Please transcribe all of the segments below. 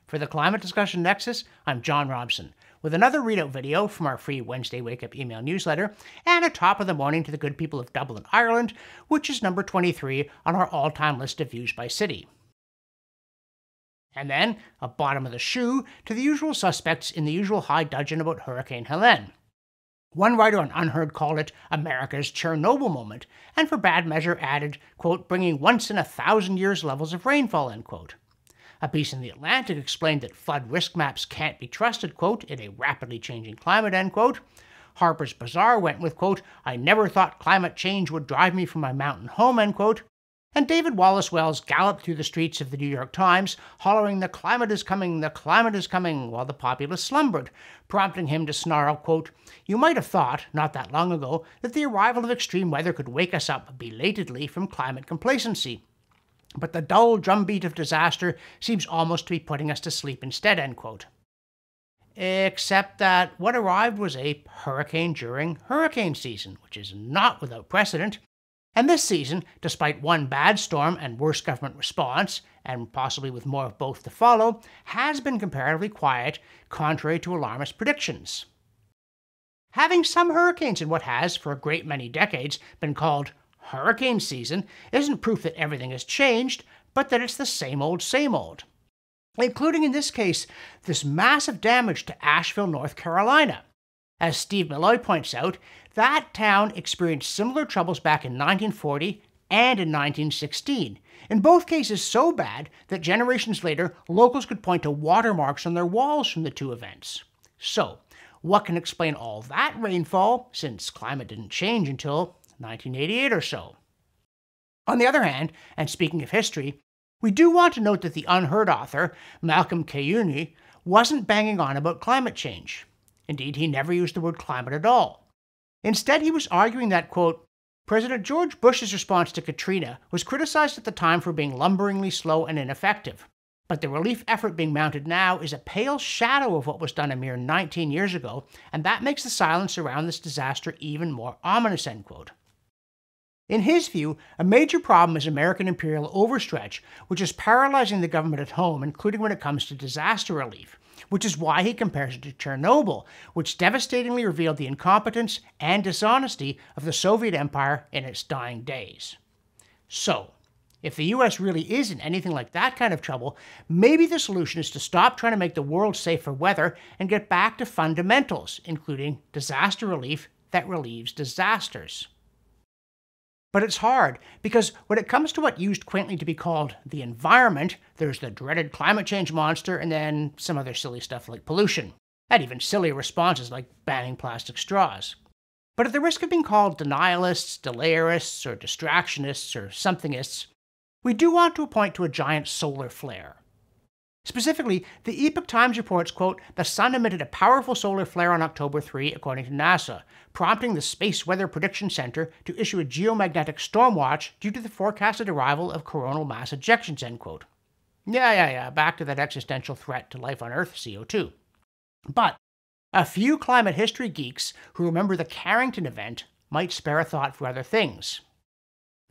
For the Climate Discussion Nexus, I'm John Robson, with another readout video from our free Wednesday Wake Up email newsletter, and a top of the morning to the good people of Dublin, Ireland, which is number 23 on our all-time list of views by city. And then, a bottom of the shoe to the usual suspects in the usual high dudgeon about Hurricane Helene. One writer on Unheard called it America's Chernobyl moment, and for bad measure added, quote, bringing once in 1,000 years levels of rainfall, end quote. A piece in The Atlantic explained that flood risk maps can't be trusted, quote, in a rapidly changing climate, end quote. Harper's Bazaar went with, quote, I never thought climate change would drive me from my mountain home, end quote. And David Wallace Wells galloped through the streets of the New York Times, hollering, the climate is coming, while the populace slumbered, prompting him to snarl, quote, you might have thought, not that long ago, that the arrival of extreme weather could wake us up belatedly from climate complacency. But the dull drumbeat of disaster seems almost to be putting us to sleep instead, end quote. Except that what arrived was a hurricane during hurricane season, which is not without precedent. And this season, despite one bad storm and worse government response, and possibly with more of both to follow, has been comparatively quiet, contrary to alarmist predictions. Having some hurricanes in what has, for a great many decades, been called hurricane season isn't proof that everything has changed, but that it's the same old, including in this case this massive damage to Asheville, North Carolina. As Steve Milloy points out, that town experienced similar troubles back in 1940 and in 1916, in both cases so bad that generations later locals could point to watermarks on their walls from the two events. So, what can explain all that rainfall, since climate didn't change until 1988 or so? On the other hand, and speaking of history, we do want to note that the Unheard author, Malcolm Keune, wasn't banging on about climate change. Indeed, he never used the word climate at all. Instead, he was arguing that, quote, President George Bush's response to Katrina was criticized at the time for being lumberingly slow and ineffective, but the relief effort being mounted now is a pale shadow of what was done a mere 19 years ago, and that makes the silence around this disaster even more ominous, end quote. In his view, a major problem is American imperial overstretch, which is paralyzing the government at home, including when it comes to disaster relief, which is why he compares it to Chernobyl, which devastatingly revealed the incompetence and dishonesty of the Soviet Empire in its dying days. So, if the US really is in anything like that kind of trouble, maybe the solution is to stop trying to make the world safe for weather and get back to fundamentals, including disaster relief that relieves disasters. But it's hard, because when it comes to what used quaintly to be called the environment, there's the dreaded climate change monster and then some other silly stuff like pollution, and even silly responses like banning plastic straws. But at the risk of being called denialists, delayerists, or distractionists, or somethingists, we do want to point to a giant solar flare. Specifically, the Epoch Times reports, quote, the sun emitted a powerful solar flare on October 3, according to NASA, prompting the Space Weather Prediction Center to issue a geomagnetic storm watch due to the forecasted arrival of coronal mass ejections, end quote. Yeah, back to that existential threat to life on Earth, CO2. But a few climate history geeks who remember the Carrington event might spare a thought for other things.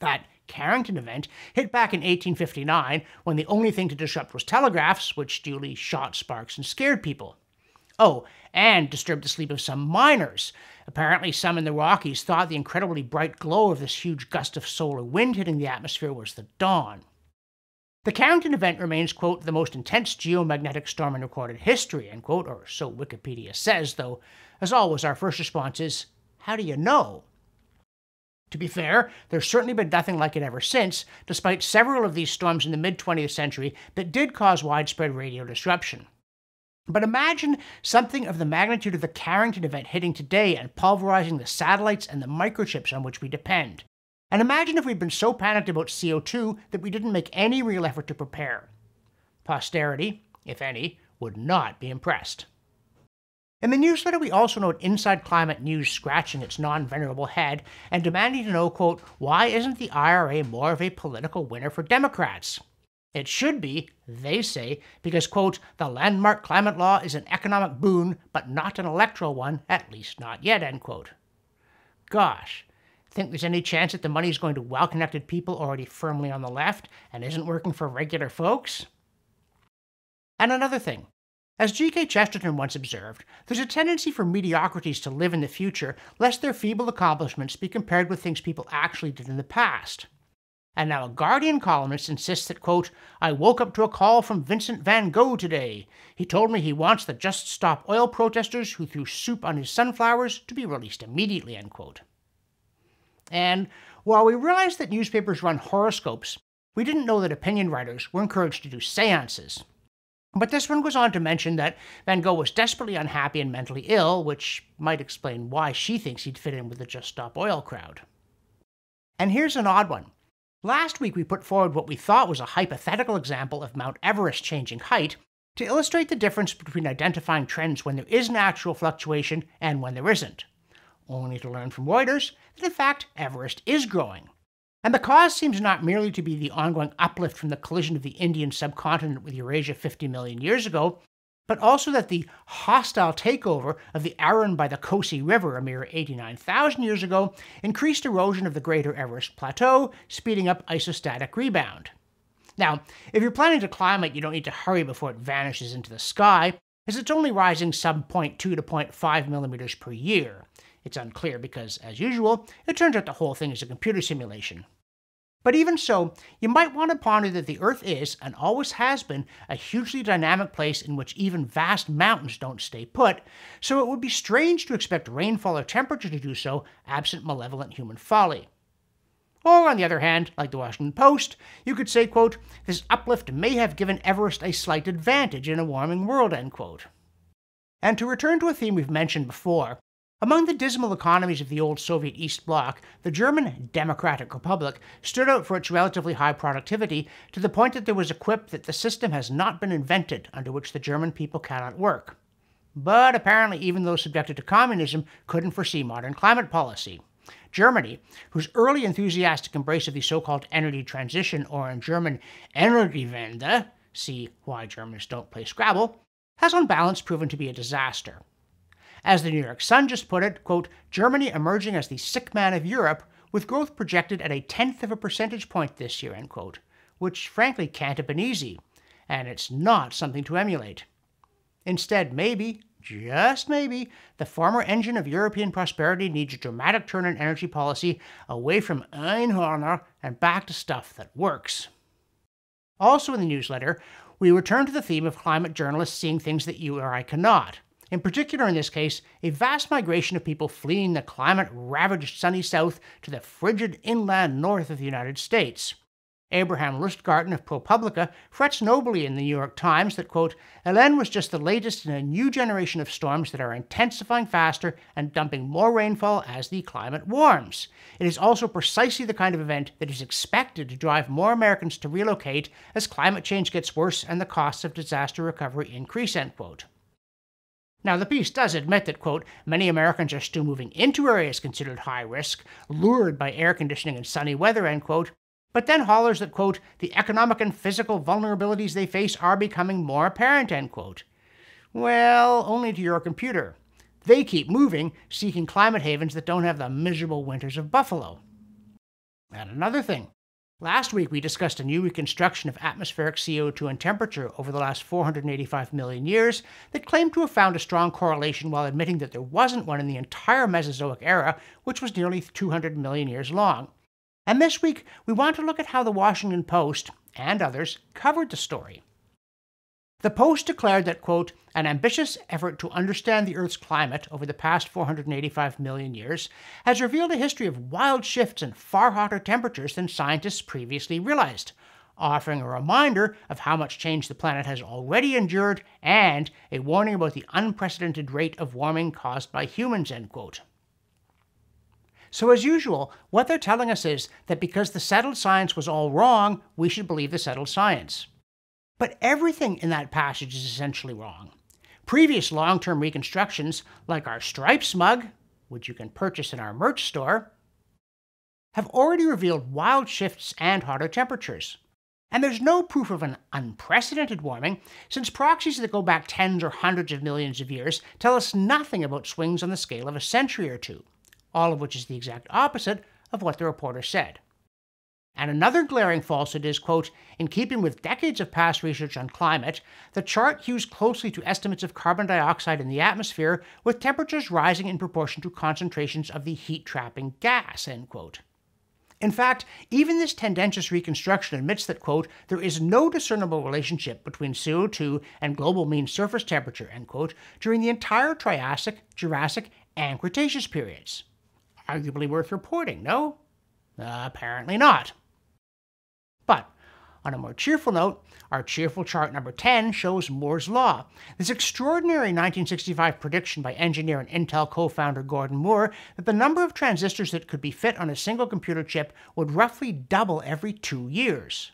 That Carrington event hit back in 1859 when the only thing to disrupt was telegraphs, which duly shot sparks and scared people. Oh, and disturbed the sleep of some miners. Apparently some in the Rockies thought the incredibly bright glow of this huge gust of solar wind hitting the atmosphere was the dawn. The Carrington event remains, quote, the most intense geomagnetic storm in recorded history, end quote, or so Wikipedia says, though, as always, our first response is, how do you know? To be fair, there's certainly been nothing like it ever since, despite several of these storms in the mid-20th century that did cause widespread radio disruption. But imagine something of the magnitude of the Carrington event hitting today and pulverizing the satellites and the microchips on which we depend. And imagine if we'd been so panicked about CO2 that we didn't make any real effort to prepare. Posterity, if any, would not be impressed. In the newsletter, we also note Inside Climate News scratching its non-venerable head and demanding to know, quote, why isn't the IRA more of a political winner for Democrats? It should be, they say, because, quote, the landmark climate law is an economic boon, but not an electoral one, at least not yet, end quote. Gosh, think there's any chance that the money's going to well-connected people already firmly on the left and isn't working for regular folks? And another thing, as G.K. Chesterton once observed, there's a tendency for mediocrities to live in the future lest their feeble accomplishments be compared with things people actually did in the past. And now a Guardian columnist insists that, quote, I woke up to a call from Vincent van Gogh today. He told me he wants the Just Stop Oil protesters who threw soup on his sunflowers to be released immediately, end quote. And while we realized that newspapers run horoscopes, we didn't know that opinion writers were encouraged to do seances. But this one goes on to mention that Van Gogh was desperately unhappy and mentally ill, which might explain why she thinks he'd fit in with the Just Stop Oil crowd. And here's an odd one. Last week we put forward what we thought was a hypothetical example of Mount Everest changing height to illustrate the difference between identifying trends when there is an actual fluctuation and when there isn't, only to learn from Reuters that in fact Everest is growing. And the cause seems not merely to be the ongoing uplift from the collision of the Indian subcontinent with Eurasia 50 million years ago, but also that the hostile takeover of the Aran by the Kosi River a mere 89,000 years ago increased erosion of the greater Everest Plateau, speeding up isostatic rebound. Now, if you're planning to climb it, you don't need to hurry before it vanishes into the sky, as it's only rising some 0.2 to 0.5 millimeters per year. It's unclear because, as usual, it turns out the whole thing is a computer simulation. But even so, you might want to ponder that the Earth is, and always has been, a hugely dynamic place in which even vast mountains don't stay put, so it would be strange to expect rainfall or temperature to do so absent malevolent human folly. Or, on the other hand, like the Washington Post, you could say, quote, this uplift may have given Everest a slight advantage in a warming world, end quote. And to return to a theme we've mentioned before, among the dismal economies of the old Soviet East Bloc, the German Democratic Republic stood out for its relatively high productivity to the point that there was a quip that the system has not been invented under which the German people cannot work. But apparently even those subjected to communism couldn't foresee modern climate policy. Germany, whose early enthusiastic embrace of the so-called energy transition, or in German Energiewende, see why Germans don't play Scrabble, has on balance proven to be a disaster. As the New York Sun just put it, quote, Germany emerging as the sick man of Europe, with growth projected at 0.1 of a percentage point this year, end quote, which frankly can't have been easy, and it's not something to emulate. Instead, maybe, just maybe, the former engine of European prosperity needs a dramatic turn in energy policy away from Einhörner and back to stuff that works. Also in the newsletter, we return to the theme of climate journalists seeing things that you or I cannot. In particular, in this case, a vast migration of people fleeing the climate-ravaged sunny south to the frigid inland north of the United States. Abraham Lustgarten of ProPublica frets nobly in the New York Times that, quote, Helene was just the latest in a new generation of storms that are intensifying faster and dumping more rainfall as the climate warms. It is also precisely the kind of event that is expected to drive more Americans to relocate as climate change gets worse and the costs of disaster recovery increase, end quote. Now, the piece does admit that, quote, many Americans are still moving into areas considered high risk, lured by air conditioning and sunny weather, end quote, but then hollers that, quote, the economic and physical vulnerabilities they face are becoming more apparent, end quote. Well, only to your computer. They keep moving, seeking climate havens that don't have the miserable winters of Buffalo. And another thing. Last week we discussed a new reconstruction of atmospheric CO2 and temperature over the last 485 million years that claimed to have found a strong correlation while admitting that there wasn't one in the entire Mesozoic era, which was nearly 200 million years long. And this week we want to look at how the Washington Post, and others, covered the story. The Post declared that, quote, an ambitious effort to understand the Earth's climate over the past 485 million years has revealed a history of wild shifts and far hotter temperatures than scientists previously realized, offering a reminder of how much change the planet has already endured and a warning about the unprecedented rate of warming caused by humans, end quote. So as usual, what they're telling us is that because the settled science was all wrong, we should believe the settled science. But everything in that passage is essentially wrong. Previous long-term reconstructions, like our Stripes mug, which you can purchase in our merch store, have already revealed wild shifts and hotter temperatures. And there's no proof of an unprecedented warming, since proxies that go back tens or hundreds of millions of years tell us nothing about swings on the scale of a century or two, all of which is the exact opposite of what the reporter said. And another glaring falsehood is, quote, in keeping with decades of past research on climate, the chart hews closely to estimates of carbon dioxide in the atmosphere, with temperatures rising in proportion to concentrations of the heat-trapping gas, end quote. In fact, even this tendentious reconstruction admits that, quote, there is no discernible relationship between CO2 and global mean surface temperature, end quote, during the entire Triassic, Jurassic, and Cretaceous periods. Arguably worth reporting, no? Apparently not. But, on a more cheerful note, our cheerful chart number 10 shows Moore's Law, this extraordinary 1965 prediction by engineer and Intel co-founder Gordon Moore that the number of transistors that could be fit on a single computer chip would roughly double every 2 years.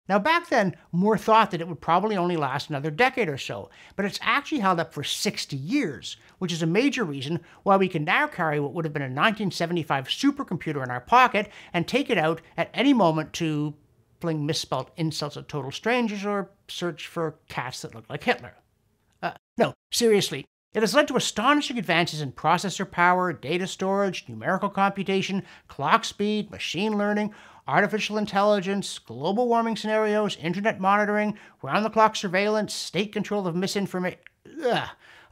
Now back then, Moore thought that it would probably only last another decade or so, but it's actually held up for 60 years, which is a major reason why we can now carry what would have been a 1975 supercomputer in our pocket and take it out at any moment to fling misspelled insults at total strangers or search for cats that look like Hitler. No, seriously, it has led to astonishing advances in processor power, data storage, numerical computation, clock speed, machine learning, artificial intelligence, global warming scenarios, internet monitoring, round-the-clock surveillance, state control of misinformation.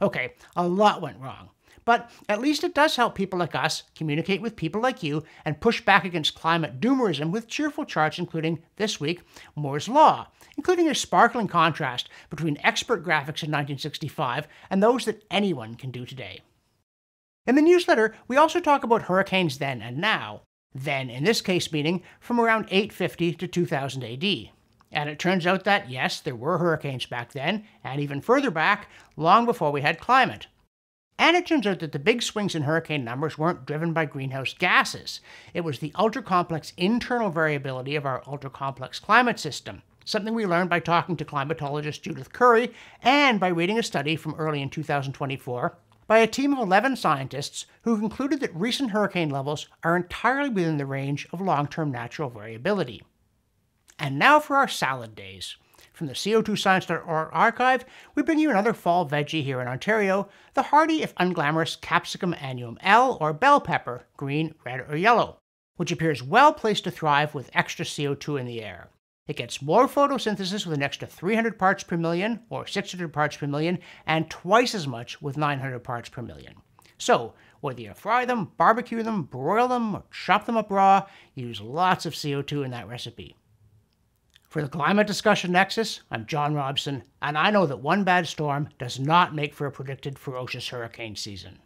Okay, a lot went wrong. But at least it does help people like us communicate with people like you and push back against climate doomerism with cheerful charts including, this week, Moore's Law, including a sparkling contrast between expert graphics in 1965 and those that anyone can do today. In the newsletter, we also talk about hurricanes then and now, then in this case meaning from around 850 to 2000 AD. And it turns out that, yes, there were hurricanes back then, and even further back, long before we had climate. And it turns out that the big swings in hurricane numbers weren't driven by greenhouse gases. It was the ultra-complex internal variability of our ultra-complex climate system, something we learned by talking to climatologist Judith Curry and by reading a study from early in 2024 by a team of 11 scientists who concluded that recent hurricane levels are entirely within the range of long-term natural variability. And now for our salad days. From the CO2Science.org archive, we bring you another fall veggie here in Ontario, the hardy if unglamorous Capsicum annuum L or bell pepper, green, red, or yellow, which appears well placed to thrive with extra CO2 in the air. It gets more photosynthesis with an extra 300 parts per million, or 600 parts per million, and twice as much with 900 parts per million. So, whether you fry them, barbecue them, broil them, or chop them up raw, use lots of CO2 in that recipe. For the Climate Discussion Nexus, I'm John Robson, and I know that one bad storm does not make for a predicted ferocious hurricane season.